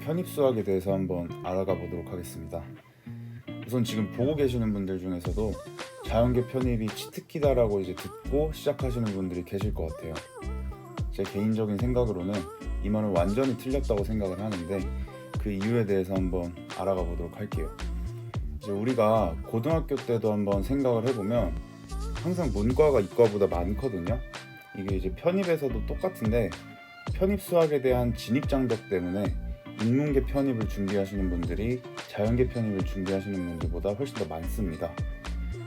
편입 수학에 대해서 한번 알아가 보도록 하겠습니다. 우선 지금 보고 계시는 분들 중에서도 자연계 편입이 치트키다라고 이제 듣고 시작하시는 분들이 계실 것 같아요. 제 개인적인 생각으로는 이 말은 완전히 틀렸다고 생각을 하는데 그 이유에 대해서 한번 알아가 보도록 할게요. 이제 우리가 고등학교 때도 한번 생각을 해보면 항상 문과가 이과보다 많거든요. 이게 이제 편입에서도 똑같은데 편입 수학에 대한 진입 장벽 때문에 인문계 편입을 준비하시는 분들이 자연계 편입을 준비하시는 분들보다 훨씬 더 많습니다.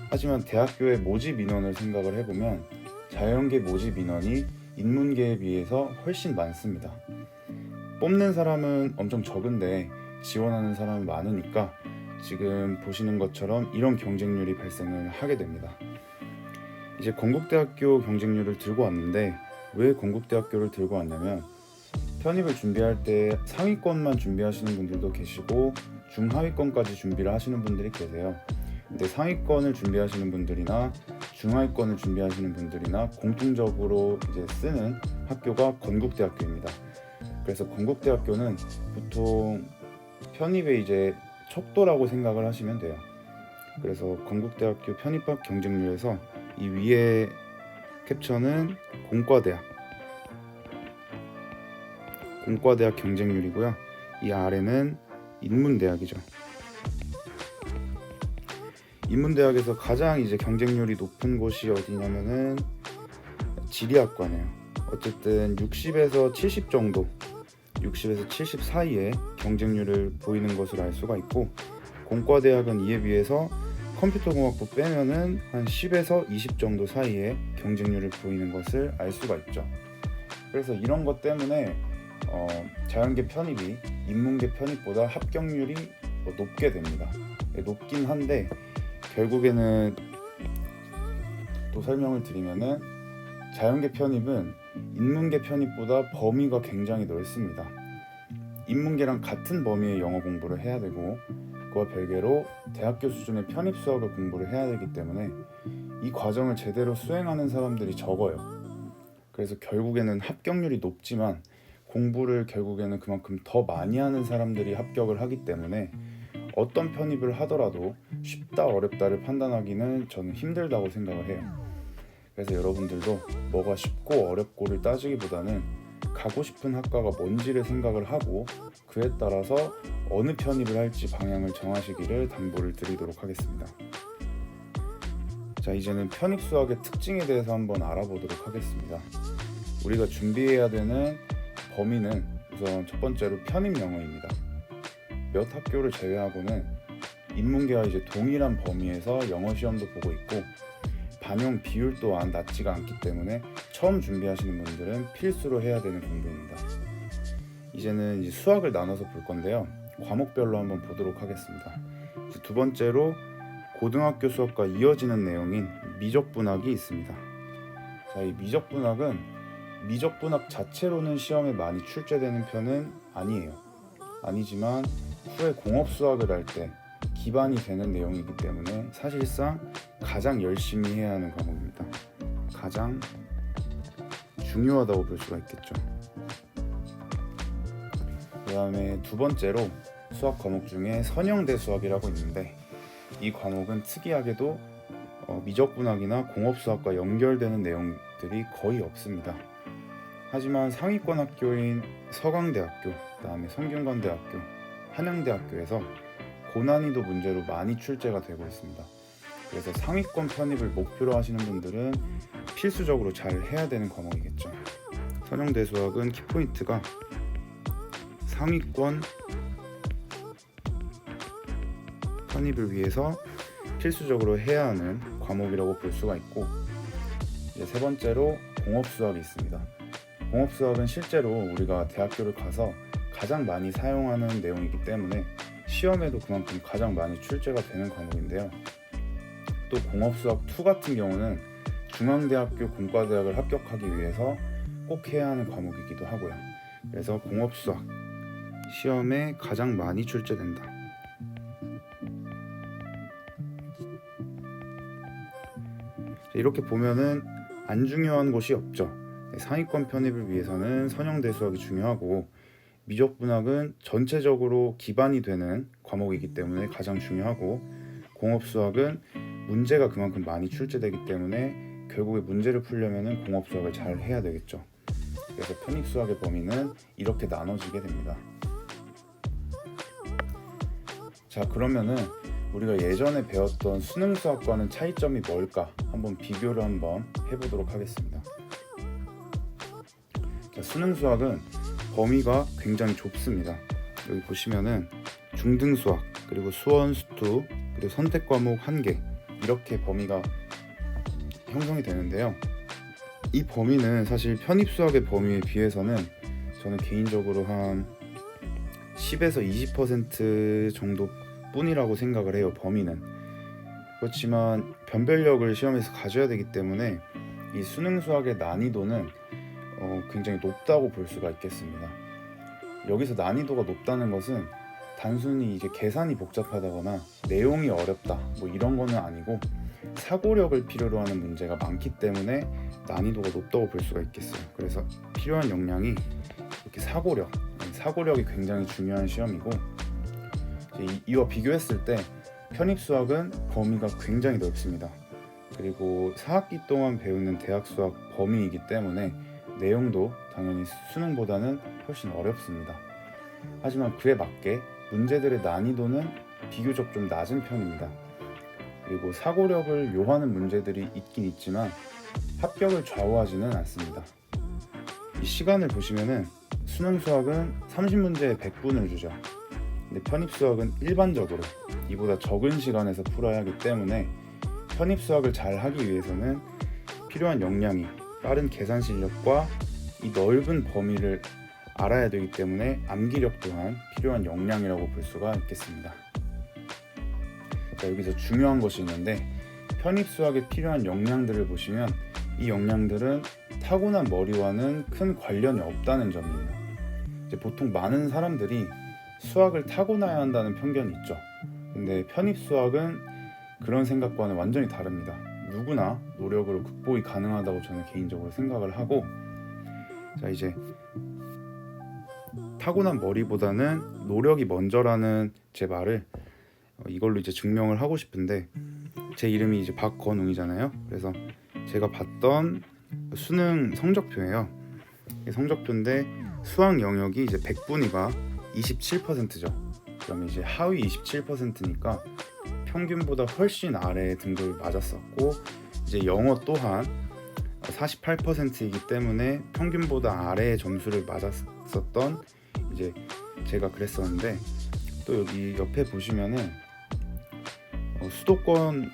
하지만 대학교의 모집 인원을 생각을 해보면 자연계 모집 인원이 인문계에 비해서 훨씬 많습니다. 뽑는 사람은 엄청 적은데 지원하는 사람은 많으니까 지금 보시는 것처럼 이런 경쟁률이 발생을 하게 됩니다. 이제 건국대학교 경쟁률을 들고 왔는데 왜 건국대학교를 들고 왔냐면 편입을 준비할 때 상위권만 준비하시는 분들도 계시고 중하위권까지 준비를 하시는 분들이 계세요. 근데 상위권을 준비하시는 분들이나 중하위권을 준비하시는 분들이나 공통적으로 이제 쓰는 학교가 건국대학교입니다. 그래서 건국대학교는 보통 편입의 이제 척도라고 생각을 하시면 돼요. 그래서 건국대학교 편입학 경쟁률에서 이 위에 캡처는 공과대학 경쟁률이고요. 이 아래는 인문대학이죠. 인문대학에서 가장 이제 경쟁률이 높은 곳이 어디냐면은 지리학과네요. 어쨌든 60에서 70 정도, 60에서 70 사이에 경쟁률을 보이는 것을 알 수가 있고, 공과대학은 이에 비해서 컴퓨터공학부 빼면은 한 10에서 20 정도 사이에 경쟁률을 보이는 것을 알 수가 있죠. 그래서 이런 것 때문에 자연계 편입이 인문계 편입보다 합격률이 높게 됩니다. 높긴 한데 결국에는 또 설명을 드리면은 자연계 편입은 인문계 편입보다 범위가 굉장히 넓습니다. 인문계랑 같은 범위의 영어 공부를 해야 되고 그와 별개로 대학교 수준의 편입 수학을 공부를 해야 되기 때문에 이 과정을 제대로 수행하는 사람들이 적어요. 그래서 결국에는 합격률이 높지만 공부를 결국에는 그만큼 더 많이 하는 사람들이 합격을 하기 때문에 어떤 편입을 하더라도 쉽다 어렵다를 판단하기는 저는 힘들다고 생각을 해요. 그래서 여러분들도 뭐가 쉽고 어렵고를 따지기보다는 가고 싶은 학과가 뭔지를 생각을 하고 그에 따라서 어느 편입을 할지 방향을 정하시기를 당부를 드리도록 하겠습니다. 자, 이제는 편입 수학의 특징에 대해서 한번 알아보도록 하겠습니다. 우리가 준비해야 되는 범위는 우선 첫 번째로 편입 영어입니다. 몇 학교를 제외하고는 인문계와 이제 동일한 범위에서 영어 시험도 보고 있고 반영 비율 또한 낮지가 않기 때문에 처음 준비하시는 분들은 필수로 해야 되는 공부입니다. 이제는 이제 수학을 나눠서 볼 건데요. 과목별로 한번 보도록 하겠습니다. 두 번째로 고등학교 수학과 이어지는 내용인 미적분학이 있습니다. 자, 이 미적분학은 미적분학 자체로는 시험에 많이 출제되는 편은 아니지만 후에 공업수학을 할 때 기반이 되는 내용이기 때문에 사실상 가장 열심히 해야 하는 과목입니다. 가장 중요하다고 볼 수가 있겠죠. 그 다음에 두 번째로 수학 과목 중에 선형대 수학이라고 있는데 이 과목은 특이하게도 미적분학이나 공업수학과 연결되는 내용들이 거의 없습니다. 하지만 상위권 학교인 서강대학교, 그 다음에 성균관대학교, 한양대학교에서 고난이도 문제로 많이 출제가 되고 있습니다. 그래서 상위권 편입을 목표로 하시는 분들은 필수적으로 잘 해야 되는 과목이겠죠. 선형대 수학은 키포인트가 상위권 편입을 위해서 필수적으로 해야 하는 과목이라고 볼 수가 있고, 이제 세 번째로 공업수학이 있습니다. 공업수학은 실제로 우리가 대학교를 가서 가장 많이 사용하는 내용이기 때문에 시험에도 그만큼 가장 많이 출제가 되는 과목인데요. 또 공업수학 2 같은 경우는 중앙대학교 공과대학을 합격하기 위해서 꼭 해야 하는 과목이기도 하고요. 그래서 공업수학 시험에 가장 많이 출제된다. 이렇게 보면은 안 중요한 곳이 없죠. 상위권 편입을 위해서는 선형대 수학이 중요하고, 미적분학은 전체적으로 기반이 되는 과목이기 때문에 가장 중요하고, 공업수학은 문제가 그만큼 많이 출제되기 때문에 결국에 문제를 풀려면 공업수학을 잘 해야 되겠죠. 그래서 편입수학의 범위는 이렇게 나눠지게 됩니다. 자, 그러면은 우리가 예전에 배웠던 수능수학과는 차이점이 뭘까 한번 비교를 한번 해보도록 하겠습니다. 자, 수능수학은 범위가 굉장히 좁습니다. 여기 보시면은 중등수학, 그리고 수원, 수투, 그리고 선택과목 1개, 이렇게 범위가 형성이 되는데요. 이 범위는 사실 편입수학의 범위에 비해서는 저는 개인적으로 한 10에서 20% 정도 뿐이라고 생각을 해요. 범위는. 그렇지만 변별력을 시험에서 가져야 되기 때문에 이 수능수학의 난이도는 굉장히 높다고 볼 수가 있겠습니다. 여기서 난이도가 높다는 것은 단순히 이제 계산이 복잡하다거나 내용이 어렵다 뭐 이런 거는 아니고, 사고력을 필요로 하는 문제가 많기 때문에 난이도가 높다고 볼 수가 있겠어요. 그래서 필요한 역량이 이렇게 사고력이 굉장히 중요한 시험이고, 이와 비교했을 때 편입수학은 범위가 굉장히 넓습니다. 그리고 4학기 동안 배우는 대학수학 범위이기 때문에 내용도 당연히 수능보다는 훨씬 어렵습니다. 하지만 그에 맞게 문제들의 난이도는 비교적 좀 낮은 편입니다. 그리고 사고력을 요하는 문제들이 있긴 있지만 합격을 좌우하지는 않습니다. 이 시간을 보시면은 수능 수학은 30문제에 100분을 주죠. 근데 편입 수학은 일반적으로 이보다 적은 시간에서 풀어야 하기 때문에 편입 수학을 잘 하기 위해서는 필요한 역량이 빠른 계산 실력과 이 넓은 범위를 알아야 되기 때문에 암기력 또한 필요한 역량이라고 볼 수가 있겠습니다. 자, 여기서 중요한 것이 있는데, 편입 수학에 필요한 역량들을 보시면 이 역량들은 타고난 머리와는 큰 관련이 없다는 점이에요. 이제 보통 많은 사람들이 수학을 타고나야 한다는 편견이 있죠. 근데 편입 수학은 그런 생각과는 완전히 다릅니다. 누구나 노력으로 극복이 가능하다고 저는 개인적으로 생각을 하고, 자, 이제 타고난 머리보다는 노력이 먼저라는 제 말을 이걸로 이제 증명을 하고 싶은데, 제 이름이 이제 박건웅이잖아요. 그래서 제가 봤던 수능 성적표예요. 성적표인데 수학 영역이 이제 100분위가 27%죠. 그러면 이제 하위 27%니까 평균보다 훨씬 아래의 등급을 맞았었고, 이제 영어 또한 48%이기 때문에 평균보다 아래의 점수를 맞았었던 이제 제가 그랬었는데, 또 여기 옆에 보시면은 수도권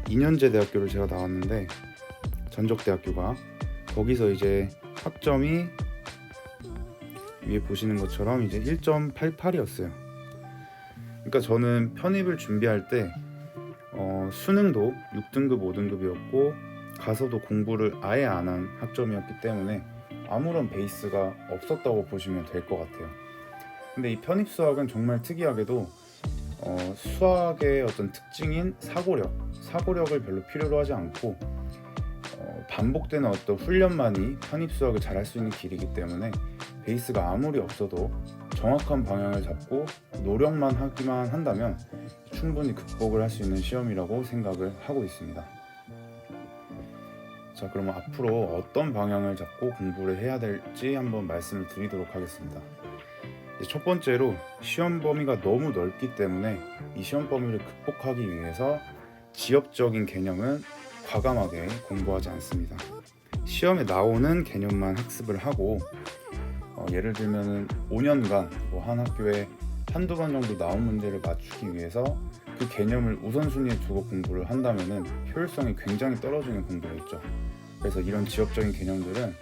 2년제 대학교를 제가 나왔는데, 전적대학교가, 거기서 이제 학점이 위에 보시는 것처럼 이제 1.88이었어요. 그러니까 저는 편입을 준비할 때 수능도 6등급, 5등급이었고 가서도 공부를 아예 안 한 학점이었기 때문에 아무런 베이스가 없었다고 보시면 될 것 같아요. 근데 이 편입 수학은 정말 특이하게도 수학의 어떤 특징인 사고력을 별로 필요로 하지 않고 반복되는 어떤 훈련만이 편입 수학을 잘할 수 있는 길이기 때문에 베이스가 아무리 없어도 정확한 방향을 잡고 노력만 하기만 한다면 충분히 극복을 할 수 있는 시험이라고 생각을 하고 있습니다. 자, 그러면 앞으로 어떤 방향을 잡고 공부를 해야 될지 한번 말씀을 드리도록 하겠습니다. 첫 번째로, 시험 범위가 너무 넓기 때문에 이 시험 범위를 극복하기 위해서 지엽적인 개념은 과감하게 공부하지 않습니다. 시험에 나오는 개념만 학습을 하고, 예를 들면 5년간 한 학교에 한두 번 정도 나온 문제를 맞추기 위해서 그 개념을 우선순위에 두고 공부를 한다면 효율성이 굉장히 떨어지는 공부였죠. 그래서 이런 지엽적인 개념들은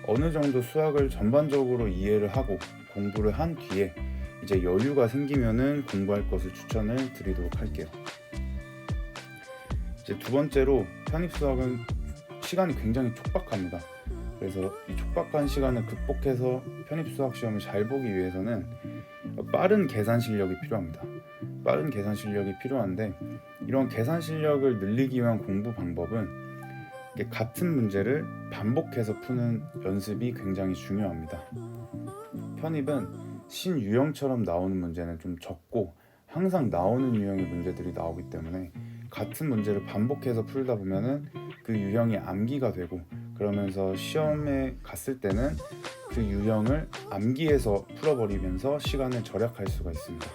어느 정도 수학을 전반적으로 이해를 하고 공부를 한 뒤에 이제 여유가 생기면은 공부할 것을 추천을 드리도록 할게요. 이제 두 번째로, 편입 수학은 시간이 굉장히 촉박합니다. 그래서 이 촉박한 시간을 극복해서 편입 수학 시험을 잘 보기 위해서는 빠른 계산 실력이 필요합니다. 빠른 계산 실력이 필요한데, 이런 계산 실력을 늘리기 위한 공부 방법은 같은 문제를 반복해서 푸는 연습이 굉장히 중요합니다. 편입은 신유형처럼 나오는 문제는 좀 적고 항상 나오는 유형의 문제들이 나오기 때문에 같은 문제를 반복해서 풀다 보면은 그 유형이 암기가 되고, 그러면서 시험에 갔을 때는 그 유형을 암기해서 풀어버리면서 시간을 절약할 수가 있습니다.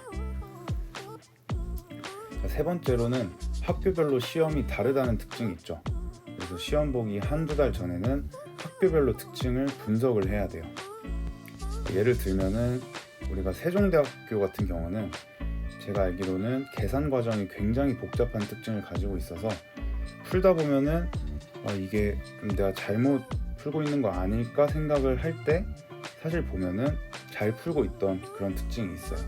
세 번째로는 학교별로 시험이 다르다는 특징이 있죠. 그래서 시험 보기 한두 달 전에는 학교별로 특징을 분석을 해야 돼요. 예를 들면은 우리가 세종대학교 같은 경우는 제가 알기로는 계산 과정이 굉장히 복잡한 특징을 가지고 있어서 풀다 보면은 이게 내가 잘못 풀고 있는 거 아닐까 생각을 할 때 사실 보면은 잘 풀고 있던 그런 특징이 있어요.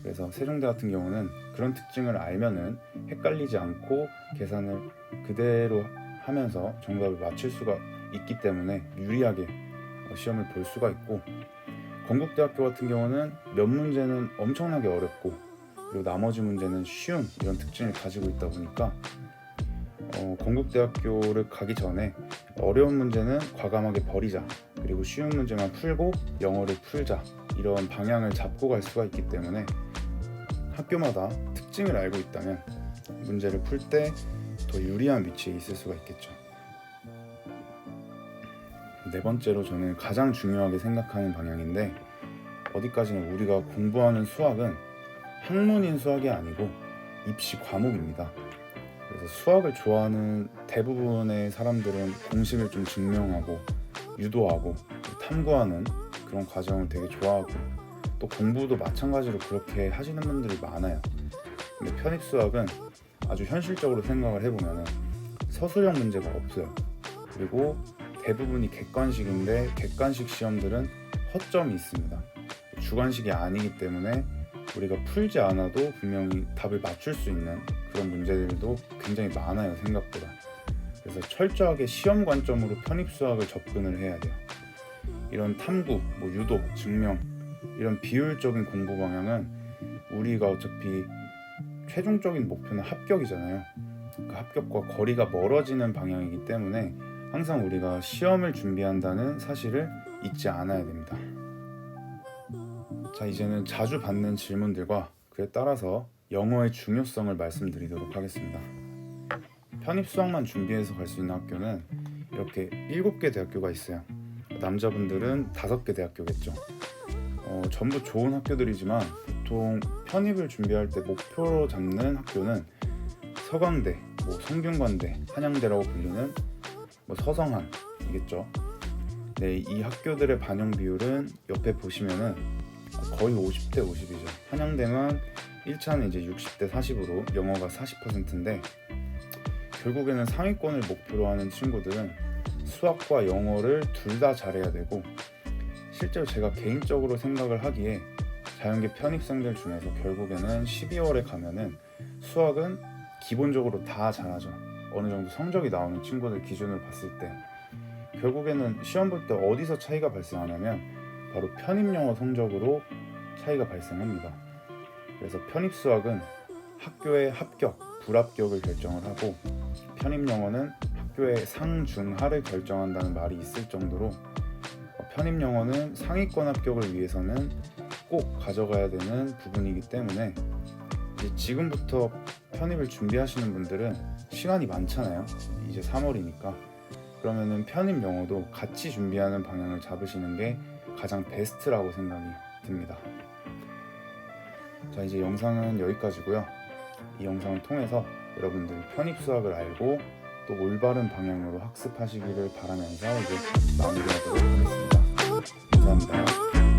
그래서 세종대 같은 경우는 그런 특징을 알면은 헷갈리지 않고 계산을 그대로 하면서 정답을 맞출 수가 있기 때문에 유리하게 시험을 볼 수가 있고, 건국대학교 같은 경우는 몇 문제는 엄청나게 어렵고 그리고 나머지 문제는 쉬운 이런 특징을 가지고 있다 보니까 건국대학교를 가기 전에 어려운 문제는 과감하게 버리자, 그리고 쉬운 문제만 풀고 영어를 풀자, 이런 방향을 잡고 갈 수가 있기 때문에 학교마다 특징을 알고 있다면 문제를 풀 때 더 유리한 위치에 있을 수가 있겠죠. 네 번째로 저는 가장 중요하게 생각하는 방향인데, 어디까지나 우리가 공부하는 수학은 학문인 수학이 아니고 입시 과목입니다. 그래서 수학을 좋아하는 대부분의 사람들은 공식을 좀 증명하고 유도하고 탐구하는 그런 과정을 되게 좋아하고, 또 공부도 마찬가지로 그렇게 하시는 분들이 많아요. 근데 편입 수학은 아주 현실적으로 생각을 해보면 서술형 문제가 없어요. 그리고 대부분이 객관식인데 객관식 시험들은 허점이 있습니다. 주관식이 아니기 때문에 우리가 풀지 않아도 분명히 답을 맞출 수 있는 그런 문제들도 굉장히 많아요, 생각보다. 그래서 철저하게 시험 관점으로 편입 수학을 접근을 해야 돼요. 이런 탐구, 유도, 증명, 이런 비효율적인 공부 방향은 우리가 어차피 최종적인 목표는 합격이잖아요. 그 합격과 거리가 멀어지는 방향이기 때문에 항상 우리가 시험을 준비한다는 사실을 잊지 않아야 됩니다. 자, 이제는 자주 받는 질문들과 그에 따라서 영어의 중요성을 말씀드리도록 하겠습니다. 편입 수학만 준비해서 갈 수 있는 학교는 이렇게 7개 대학교가 있어요. 남자분들은 5개 대학교겠죠. 전부 좋은 학교들이지만 보통 편입을 준비할 때 목표로 잡는 학교는 서강대, 성균관대, 한양대라고 불리는 서성한이겠죠. 네, 이 학교들의 반영 비율은 옆에 보시면은 거의 50대 50이죠. 한양대만 1차는 이제 60대 40으로 영어가 40%인데, 결국에는 상위권을 목표로 하는 친구들은 수학과 영어를 둘 다 잘해야 되고, 실제로 제가 개인적으로 생각을 하기에 자연계 편입생들 중에서 결국에는 12월에 가면은 수학은 기본적으로 다 잘하죠. 어느 정도 성적이 나오는 친구들 기준으로 봤을 때 결국에는 시험 볼 때 어디서 차이가 발생하냐면 바로 편입 영어 성적으로 차이가 발생합니다. 그래서 편입 수학은 학교의 합격, 불합격을 결정을 하고, 편입 영어는 학교의 상, 중, 하를 결정한다는 말이 있을 정도로 편입 영어는 상위권 합격을 위해서는 꼭 가져가야 되는 부분이기 때문에 이제 지금부터 편입을 준비하시는 분들은 시간이 많잖아요. 이제 3월이니까. 그러면은 편입 영어도 같이 준비하는 방향을 잡으시는 게 가장 베스트라고 생각이 듭니다. 자, 이제 영상은 여기까지고요. 이 영상을 통해서 여러분들이 편입 수학을 알고 또 올바른 방향으로 학습하시기를 바라면서 이제 마무리하도록 하겠습니다. 감사합니다.